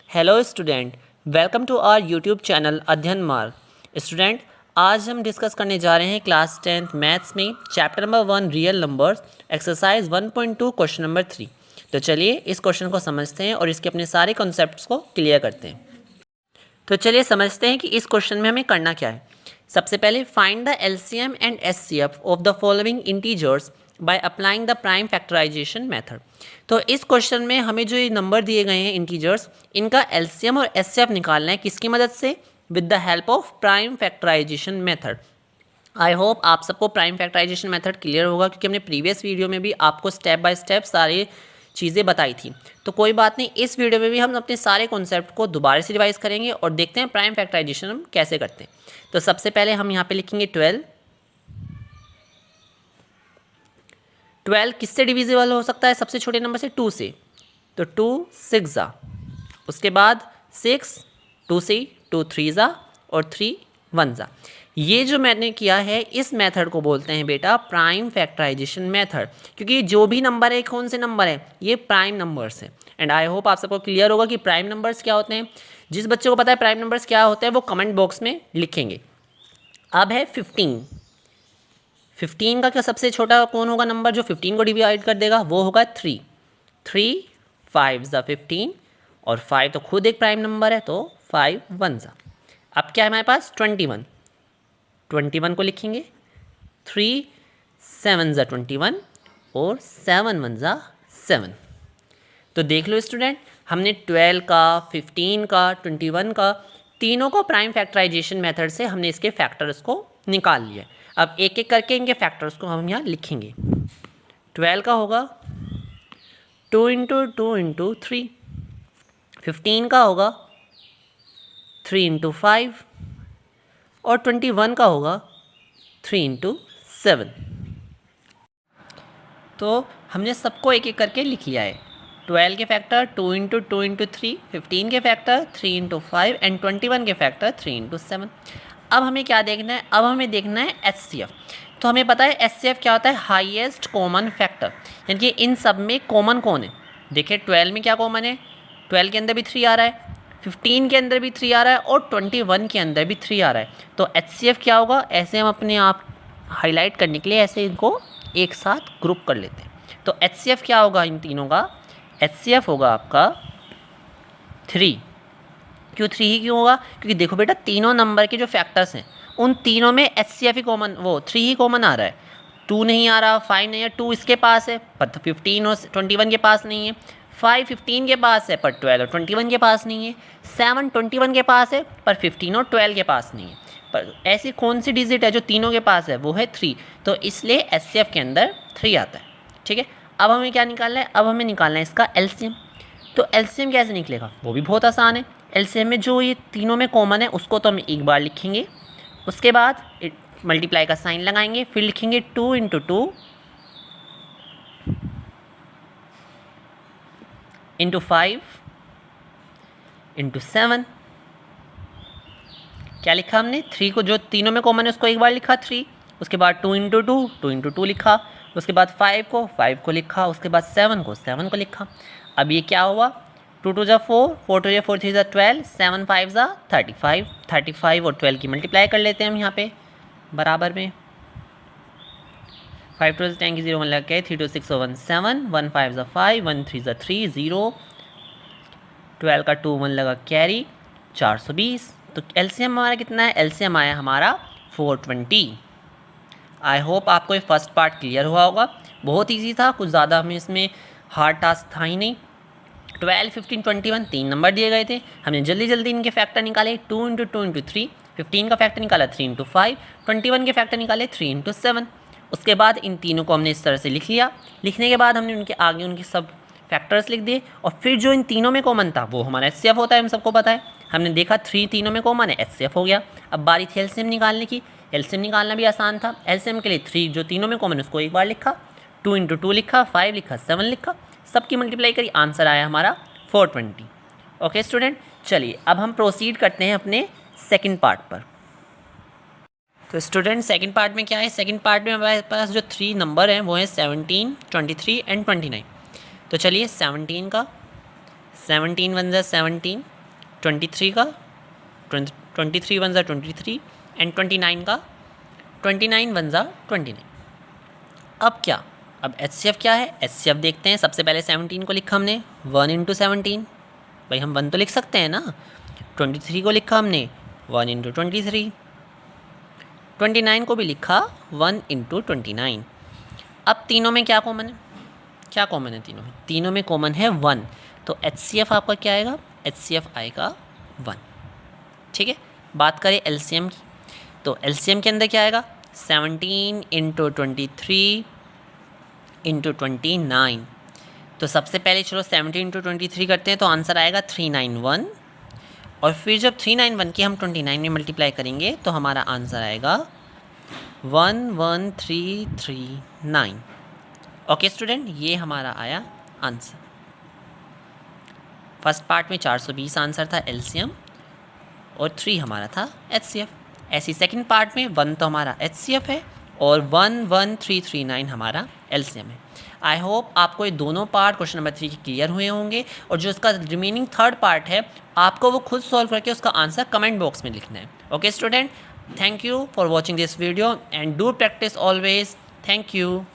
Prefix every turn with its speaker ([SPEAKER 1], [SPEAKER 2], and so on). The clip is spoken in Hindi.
[SPEAKER 1] Hello student, welcome to our YouTube channel Adhyayan Marg. Student, आज हम डिस्कस करने जा रहे हैं क्लास 10th मैथ्स में chapter number 1 real numbers exercise 1.2 question number 3। तो चलिए इस क्वेश्चन को समझते हैं और इसके अपने सारे कॉन्सेप्ट्स को क्लियर करते हैं। तो चलिए समझते हैं कि इस क्वेश्चन में हमें करना क्या है। सबसे पहले find the LCM and HCF of the following integers by applying the prime factorisation method. तो इस क्वेश्चन में हमें जो ये नंबर दिए गए हैं इंटीजर्स, इनका एलसीएम और एचसीएफ निकालना है। किसकी मदद से? With the help of prime factorisation method. I hope आप सबको प्राइम फैक्टराइजेशन मेथड क्लियर होगा, क्योंकि हमने प्रीवियस वीडियो में भी आपको स्टेप बाय स्टेप सारी चीज़ें बताई थी। तो कोई बात नहीं, इस वीडियो में भी हम अपने सारे कॉन्सेप्ट को दोबारा से रिवाइज करेंगे और देखते हैं प्राइम फैक्टराइजेशन हम कैसे करते हैं। तो सबसे पहले हम यहाँ पे लिखेंगे 12 किससे डिविजिबल हो सकता है? सबसे छोटे नंबर से 2 से। तो 2 6 जा, उसके बाद 6 2 से 2 3 जा और 3 1 जा। ये जो मैंने किया है इस मेथड को बोलते हैं बेटा प्राइम फैक्टराइजेशन मेथड, क्योंकि जो भी नंबर है, कौन से नंबर है, ये प्राइम नंबर्स हैं। एंड आई होप आप सबको क्लियर होगा कि प्राइम नंबर्स क्या होते हैं। जिस बच्चे को पता है प्राइम नंबर्स क्या होते हैं वो कमेंट बॉक्स में लिखेंगे। अब है 15 का क्या सबसे छोटा कौन होगा नंबर जो 15 को डिवाइड कर देगा? वो होगा 3 5 ज़ा 15 और 5 तो खुद एक प्राइम नंबर है, तो 5 1 ज़ा। अब क्या है हमारे पास? 21 को लिखेंगे 3 7 ज़ा 21 और 7 1 ज़ा 7। तो देख लो स्टूडेंट, हमने 12 का, 15 का, 21 का, तीनों को प्राइम फैक्टराइजेशन मेथड से हमने इसके फैक्टर्स को निकाल लिया। अब एक एक करके इनके फैक्टर्स को हम यहाँ लिखेंगे। 12 का होगा 2 इंटू 2 इंटू 3। 15 का होगा 3 इंटू 5 और 21 का होगा 3 इंटू 7। तो हमने सबको एक एक करके लिख लिया है। 12 के फैक्टर 2 इंटू 2 इंटू 3, 15 के फैक्टर 3 इंटू 5 एंड 21 के फैक्टर 3 इंटू 7। अब हमें क्या देखना है? अब हमें देखना है एचसीएफ। तो हमें पता है एचसीएफ क्या होता है? हाईएस्ट कॉमन फैक्टर, यानी कि इन सब में कॉमन कौन है। देखिए 12 में क्या कॉमन है? 12 के अंदर भी 3 आ रहा है, 15 के अंदर भी 3 आ रहा है और 21 के अंदर भी 3 आ रहा है। तो एचसीएफ क्या होगा? ऐसे हम अपने आप हाईलाइट करने के लिए ऐसे इनको एक साथ ग्रुप कर लेते हैं। तो एचसीएफ क्या होगा इन तीनों का? एचसीएफ होगा आपका 3। क्यों 3 ही क्यों होगा? क्योंकि देखो बेटा, तीनों नंबर के जो फैक्टर्स हैं उन तीनों में एचसीएफ ही कॉमन, वो 3 ही कॉमन आ रहा है। 2 नहीं आ रहा, 5 नहीं है। 2 इसके पास है पर 15 और 21 के पास नहीं है। 5 15 के पास है पर 12 और 21 के पास नहीं है। 7 21 के पास है पर 15 और 12 के पास नहीं है। पर ऐसी कौन सी डिजिट है जो तीनों के पास है? वो है 3। तो इसलिए एचसीएफ के अंदर 3 आता है। ठीक है, अब हमें क्या निकालना है? अब हमें निकालना है इसका एलसीएम। तो एलसीएम कैसे निकलेगा? वो भी बहुत आसान है। एलसीएम में जो ये तीनों में कॉमन है उसको तो हम एक बार लिखेंगे, उसके बाद मल्टीप्लाई का साइन लगाएंगे, फिर लिखेंगे 2 इंटू 2 इंटू 5 इंटू 7। क्या लिखा हमने? 3 को जो तीनों में कॉमन है उसको एक बार लिखा 3, उसके बाद 2 इंटू 2 लिखा, उसके बाद 5 को लिखा, उसके बाद 7 को लिखा। अब ये क्या हुआ? 2 2 ज़ा 4, 4 2 ज़ा 4 3 ज़ा 12, 7 5 ज़ा 35 और 12 की मल्टीप्लाई कर लेते हैं हम यहाँ पे बराबर में। 5 2 10 की 0 1 लग गए, 3 2 6 1 7, 1 5 ज़ा 5, 1 3 ज़ा 3 0, 12 का 2 1 लगा कैरी, 420। तो एलसीएम हमारा कितना है? एलसीएम आया हमारा 420। आई होप आपको ये फर्स्ट पार्ट क्लियर हुआ होगा। बहुत ईजी था, कुछ ज़्यादा हमें इसमें हार्ड टास्क था ही नहीं। 12 15 21 तीन नंबर दिए गए थे, हमने जल्दी जल्दी इनके फैक्टर निकाले। 2 इंटू 2 इंटू 3, 15 का फैक्टर निकाला 3 इंटू 5, 21 के फैक्टर निकाले 3 इंटू 7। उसके बाद इन तीनों को हमने इस तरह से लिख लिया। लिखने के बाद हमने उनके आगे उनके सब फैक्टर्स लिख दिए और फिर जो इन तीनों में कॉमन था वो हमारा एचसीएफ होता है, हम सबको पता है। हमने देखा 3 तीनों में कॉमन है, एचसीएफ हो गया। अब बारी थी एलसीएम निकालने की। एलसीएम निकालना भी आसान था। एलसीएम के लिए 3 जो तीनों में कॉमन है उसको एक बार लिखा, 2 इंटू 2 लिखा, 5 लिखा, 7 लिखा, सबकी मल्टीप्लाई करी, आंसर आया हमारा 420। ओके स्टूडेंट, चलिए अब हम प्रोसीड करते हैं अपने सेकंड पार्ट पर। तो स्टूडेंट सेकंड पार्ट में क्या है? सेकंड पार्ट में हमारे पास जो 3 नंबर हैं वो हैं 17 23 एंड 29। तो चलिए 17 का 17 1 ज़ा 17, 23 का 23 वन ज़ा 23 एंड 29 का 29 वन ज़ा 29। अब क्या, अब HCF क्या है, HCF देखते हैं। सबसे पहले 17 को लिखा हमने 1 इंटू 17, भाई हम 1 तो लिख सकते हैं ना। 23 को लिखा हमने 1 इंटू 23, 29 को भी लिखा 1 इंटू 29। अब तीनों में क्या कॉमन है, क्या कॉमन है तीनों में, तीनों में कॉमन है 1, तो HCF आपका क्या आएगा, HCF आएगा 1। ठीक है, बात करें LCM की, तो LCM के अंदर क्या आएगा, 17 इंटू 23 इंटू 29। तो सबसे पहले चलो 17 इंटू 23 करते हैं, तो आंसर आएगा 391, और फिर जब 391 की हम 29 में मल्टीप्लाई करेंगे तो हमारा आंसर आएगा 11339। ओके स्टूडेंट, ये हमारा आया आंसर। फर्स्ट पार्ट में 420 आंसर था LCM और 3 हमारा था HCF। ऐसी सेकंड पार्ट में 1 तो हमारा HCF है और 11339 हमारा LCM है। आई होप आपको ये दोनों पार्ट क्वेश्चन नंबर 3 के क्लियर हुए होंगे, और जो इसका रिमेनिंग थर्ड पार्ट है आपको वो खुद सॉल्व करके उसका आंसर कमेंट बॉक्स में लिखना है। Okay student, thank you for watching this video and do practice always. Thank you.